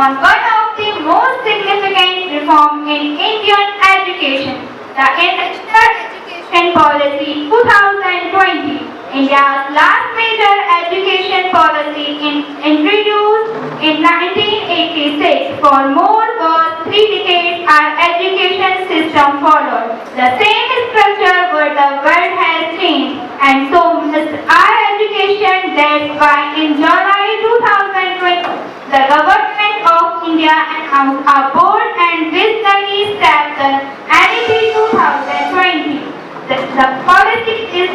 on one of the most significant reforms in Indian education, the National Education Policy 2020. India's last major education policy introduced in 1986. For more than 3 decades, our education system followed the same structure, but the world has changed, and so must our education. That's why in July 2020, the government of India announced a bold and visionary step, the NEP 2020. The policy is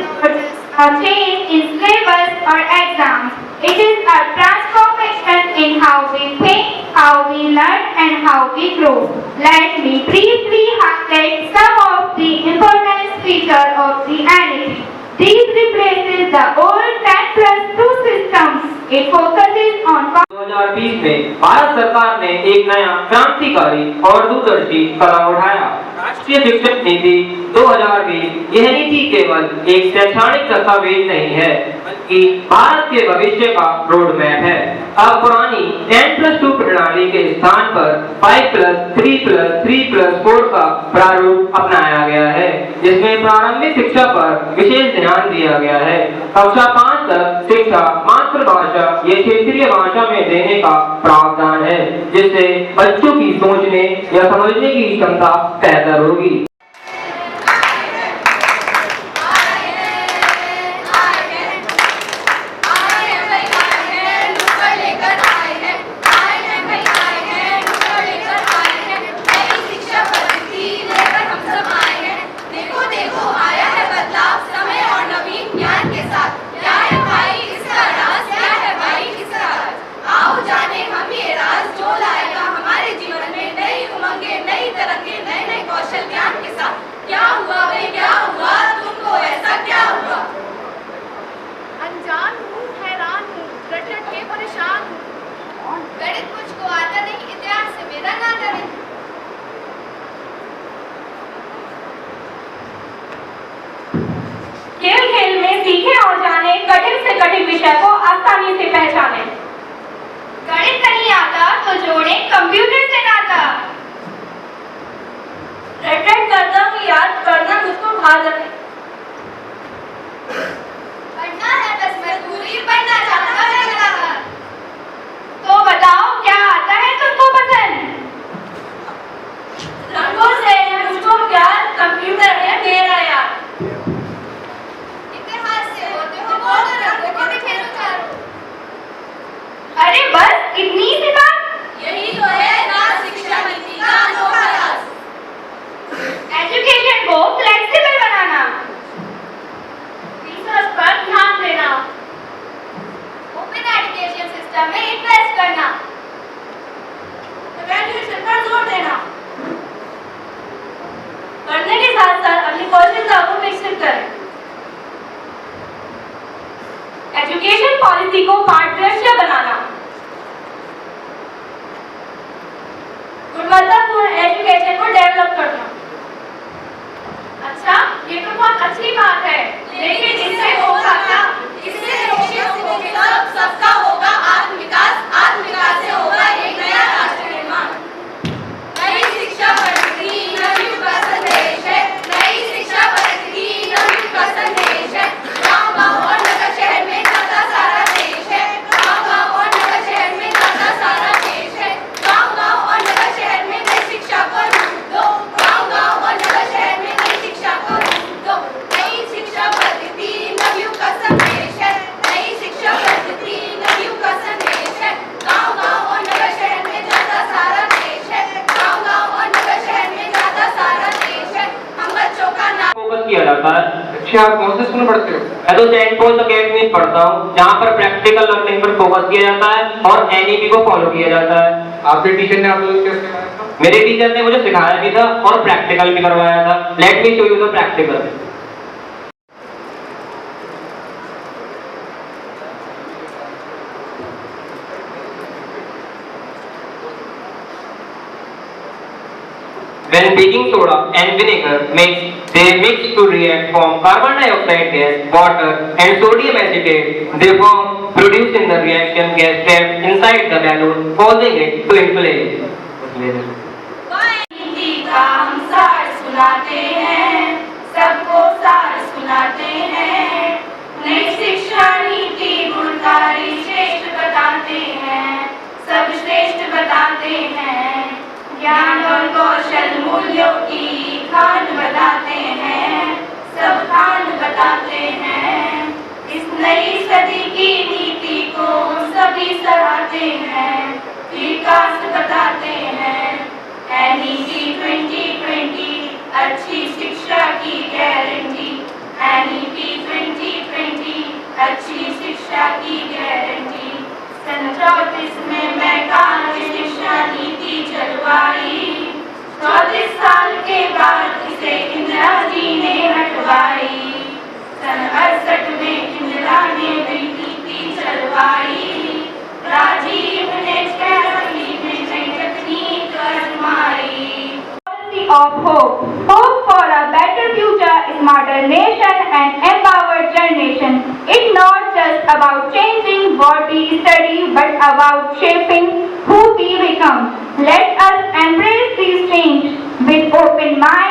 a change in syllabus or exams. It is a transformation in how we think, how we learn, and how we grow. Let me briefly highlight some of the important features of the NEP. These replaces the old 10+2 system. It focuses on 2020 में भारत सरकार ने एक नया क्रांतिकारी और दूरदर्शी कदम उठाया। राष्ट्रीय शिक्षक नीति 2020 यह नीति केवल एक शैक्षणिक दस्तावेज नहीं है, बल्कि भारत के भविष्य का रोड मैप है। अब पुरानी 10+2 प्रणाली के स्थान पर 5+3+3+4 का प्रारूप अपनाया गया है, जिसमें प्रारंभिक शिक्षा पर विशेष ध्यान दिया गया है। कक्षा 5 तक शिक्षा मातृभाषा या क्षेत्रीय भाषा में देने का प्रावधान है, जिससे बच्चों की सोचने या समझने की क्षमता बेहतर होगी। खेल खेल में सीखे और जाने, कठिन से कठिन विषय को आसानी से पहचाने। गणित नहीं आता तो जोड़े कंप्यूटर से नाता। रटरट करना भी याद करना मुझको भा जाए। पढ़ना है बस मजबूरी, पढ़ना चाहता है लगा। तो बताओ क्या आता है तुमको पसंद? रंगों से मुझको प्यार, कंप्यूटर है मेरा यार। अरे बस इतनी सी बात? यही तो है राज शिक्षा नीति का अनोखा राज। एजुकेशन को फ्लेक्सिबल बनाना, रिसर्च पर ध्यान देना, ओपन एजुकेशन सिस्टम में इन्वेस्ट करना, ग्रेजुएशन पर जोर देना, पढ़ने के साथ साथ अपनी कौशलता को विकसित करें। एजुकेशन पॉलिसी को पारदर्शी बनाना, गुणवत्तापूर्ण एजुकेशन को डेवलप करना। अच्छा, ये तो बहुत अच्छी बात है, लेकिन इससे होगा क्या? इससे सबका होगा आत्म विकास, आत्म विकास से होगा एक नया राष्ट्र निर्माण। नई शिक्षा पद्धति नवयुग का संदेश है, नई शिक्षा पद्धति नवयुग का संदेश है। गाँव-गाँव और नगर शहर में जाता सारा देश है, गाँव-गाँव और नगर शहर में जाता सारा देश है। गाँव-गाँव और नगर शहर में नई शिक्षा को रूप दो, गाँव-गाँव और नगर शहर में नई शिक्षा को रूप दो। नई शिक्षा पद्धति नवयुग का संदेश है, नई शिक्षा पद्धति नवयुग का संदेश है। गाँव-गाँव और नगर शहर में जाता सारा देश है, गाँव-गाँव और नगर शहर में जाता सारा देश है। हम बच्चों का नाम फोकस किया जाता है। अच्छा, आप कौन से स्कूल में पढ़ते हो? मैं तो सेंट पॉल अकेडमी में पढ़ता हूँ, जहाँ पर प्रैक्टिकल लर्निंग पर फोकस किया जाता है और एनईपी को फॉलो किया जाता है। आपके टीचर ने आपको क्या सिखाया था? मेरे टीचर ने मुझे सिखाया भी था और प्रैक्टिकल भी करवाया था। Let me show you the practical. When baking soda and vinegar makes They mix to react form carbon dioxide gas, water and sodium acetate. They form produce in the reaction gas trapped inside the balloon, causing it to inflate. नीति का हम सार सुनाते हैं, सबको सार सुनाते हैं। नई शिक्षा नीति गुणकारी श्रेष्ठ बताते हैं, सब श्रेष्ठ बताते हैं। ज्ञान और कौशल मूल्यों की खान बताते हैं, सब खान बताते हैं। इस नई सदी की नीति को हम सभी सराहते हैं, विकास बताते हैं। NEP 2020 अच्छी शिक्षा की गारंटी, NEP 2020 अच्छी शिक्षा की गारंटी। सन 34 में मैकाले शिक्षा नीति चलवाई, 34 साल के बाद इसे इंदिरा जी ने हटवाई। सन 68 में इंदिरा ने भी नीति चलवाई, राजीव ने 86 में नई तकनीक आजमाई। Policy of hope. Hope for a better future, smarter nation and empowered generation. It's not just about changing what we study, but about shaping who we become. Let us embrace these change with open mind.